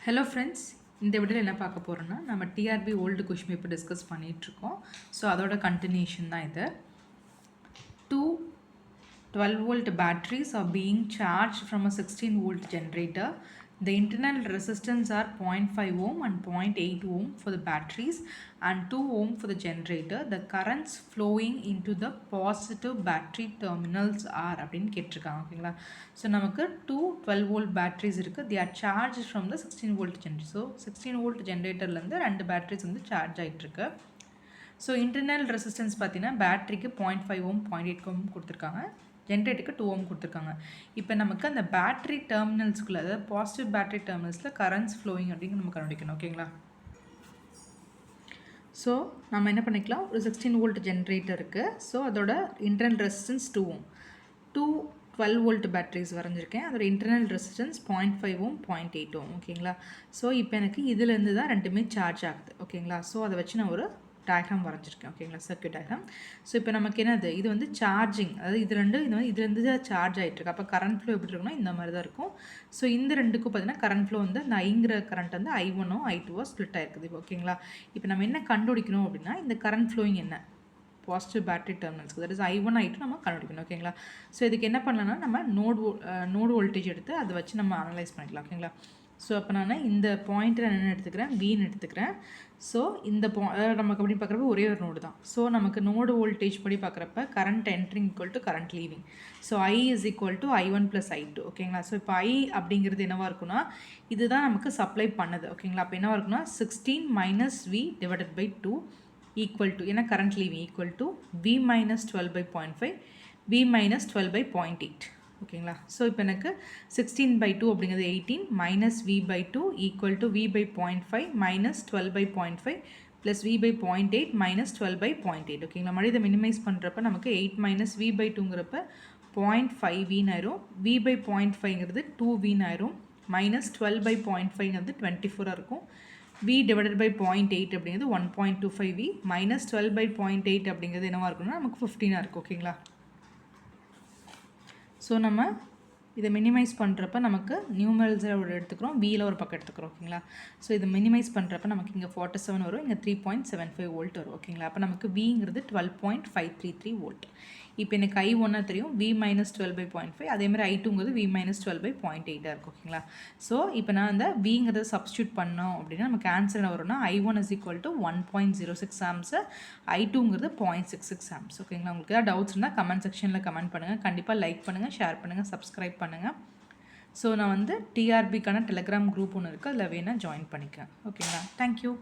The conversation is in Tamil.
ஹலோ ஃப்ரெண்ட்ஸ், இந்த வீடியோவில் என்ன பார்க்க போகிறோன்னா நம்ம TRB old question paper discuss பண்ணிகிட்ருக்கோம். ஸோ அதோட கண்டினியூஷன் தான் இது. 2 12-volt batteries are being charged from a 16-volt generator. The internal resistance are 0.5 ohm and 0.8 ohm for the batteries and 2 ohm for the generator. The currents flowing into the positive battery terminals are அப்படின்னு கேட்டிருக்காங்க. ஓகேங்களா? ஸோ நமக்கு 2 12-volt batteries இருக்குது. They are charged from the 16-volt generator. So 16-volt generatorலேருந்து 2 batteries வந்து சார்ஜ் ஆகிட்டுருக்கு. ஸோ இன்டர்னல் ரெசிஸ்டன்ஸ் பார்த்தீங்கன்னா பேட்டரிக்கு 0.5 ohm 0.8 ohm கொடுத்துருக்காங்க, ஜென்ரேட்டருக்கு 2 ohm கொடுத்துருக்காங்க. இப்போ நமக்கு அந்த பேட்டரி டெர்மினல்ஸ்குள்ளே, அதாவது பாசிட்டிவ் பேட்டரி டெர்மினல்ஸில் கரண்ட்ஸ் ஃப்ளோயிங் அப்படின்னு நம்ம கண்டுபிடிக்கணும். ஓகேங்களா? ஸோ நம்ம என்ன பண்ணிக்கலாம், ஒரு 16-volt ஜென்ரேட்டர் இருக்குது. ஸோ அதோட internal resistance 2 ohm. 2 12-volt batteries வரைஞ்சிருக்கேன். அதோட இன்டர்னல் ரெசிஸ்டன்ஸ் 0.5 ohm 0.8 ohm. ஓகேங்களா? ஸோ இப்போ எனக்கு இதுலேருந்து தான் ரெண்டுமே சார்ஜ் ஆகுது. ஓகேங்களா? ஸோ அதை வச்சு நான் ஒரு டயக்ராம் வரைஞ்சிருக்கேன். ஓகேங்களா? Circuit diagram. ஸோ இப்போ நமக்கு என்னது, இது வந்து சார்ஜிங், அதாவது இது வந்து இதுலேருந்து தான் சார்ஜ் ஆகிட்டுருக்கு. அப்போ கரண்ட் ஃப்ளோ எப்படி இருக்குன்னா இந்த மாதிரி தான் இருக்கும். ஸோ இந்த ரெண்டுக்கும் பார்த்தீங்கன்னா கரண்ட் ஃப்ளோ வந்து அந்த ஐங்கிற கரண்ட் வந்து I1 I2 ஸ்ப்ளிட் ஆகிருக்குது. ஓகேங்களா? இப்போ நம்ம என்ன கண்டுபிடிக்கணும் அப்படின்னா, இந்த கரண்ட் ஃப்ளோயிங் என்ன, பாசிட்டிவ் பேட்டரி டெர்மினல்ஸ்க்கு, தட் இஸ் I1 I2 நம்ம கண்டுபிடிக்கணும். ஓகேங்களா? ஸோ இதுக்கு என்ன பண்ணலாம்னா, நம்ம நோடு வோல்டேஜ் எடுத்து அதை வச்சு நம்ம அனலைஸ் பண்ணிக்கலாம். ஓகேங்களா? ஸோ அப்போ நான் இந்த பாயிண்ட்டில் என்ன எடுத்துக்கிறேன், வீன்னு எடுத்துக்கிறேன். ஸோ இந்த நமக்கு அப்படி பார்க்குறப்ப ஒரே ஒரு நோடு தான். ஸோ நமக்கு நோடு வோல்டேஜ் படி பார்க்குறப்ப current entering equal to current leaving. So I is equal to I1 + I2. ஓகேங்களா? ஸோ இப்போ I அப்படிங்கிறது என்னவாக இருக்குன்னா, இதுதான் நமக்கு சப்ளை பண்ணுது. ஓகேங்களா? அப்போ என்னவாக இருக்குன்னா 16 - V divided by 2 equal to, ஏன்னா current leaving equal to V - 12/0.5 V - 12/0.8. ஓகேங்களா? ஸோ இப்போ எனக்கு 16/2 அப்படிங்கிறது 18 minus V/2 equal to V/0.5 minus 12/0.5 plus V/0.8 minus 12/0.8. ஓகேங்களா? மறுபடியும் இதை மினிமைஸ் பண்ணுறப்ப நமக்கு 8 மைனஸ் V/2ங்கிறப்ப 0.5V ஆயிரும், V/0.5ங்கிறது 2V ஆயிரும், மைனஸ் 12/0.5ங்கிறது 24 இருக்கும், V டிவைடட் பை 0.8 அப்படிங்கிறது 1.25V மைனஸ் 12/0.8 அப்படிங்கிறது என்னவாக இருக்குன்னா நமக்கு 15 இருக்கும். ஓகேங்களா? ஸோ நம்ம இதை மினிமைஸ் பண்ணுறப்ப நமக்கு நியூமரல்ஸில் ஒரு எடுத்துக்கிறோம், Vயில் ஒரு பக்கம் எடுத்துக்கிறோம். ஓகேங்களா? ஸோ இதை மினிமைஸ் பண்ணுறப்ப நமக்கு இங்கே 47 வரும், இங்கே 3.75 வோல்ட் வரும். ஓகேங்களா? அப்போ நமக்கு Vங்கிறது 12.533 வோல்ட். இப்போ எனக்கு I1 தெரியும், V - 12/0.5, அதேமாதிரி I2ங்கிறது V - 12/0.8 இருக்கும். ஓகேங்களா? ஸோ இப்போ நான் அந்த Vங்கிறத சப்ஸ்டியூட் பண்ணோம் அப்படின்னா நமக்கு ஆன்சர் என்ன வரும்னா I1 is equal to 1.06 amps, I2ங்கிறது 0.66 ஆம்ஸ். ஓகேங்களா? உங்களுக்கு ஏதாவது டவுட்ஸ் இருந்தால் கமெண்ட் செக்ஷனில் கமெண்ட் பண்ணுங்கள். கண்டிப்பாக லைக் பண்ணுங்கள், ஷேர் பண்ணுங்கள், சப்ஸ்கிரைப் பண்ணுங்கள். ஸோ நான் வந்து டிஆர்பிக்கான டெலிகிராம் குரூப் ஒன்று இருக்குது, அதில் வேணால் ஜாயின் பண்ணிக்கிறேன். ஓகேங்களா? தேங்க்யூ.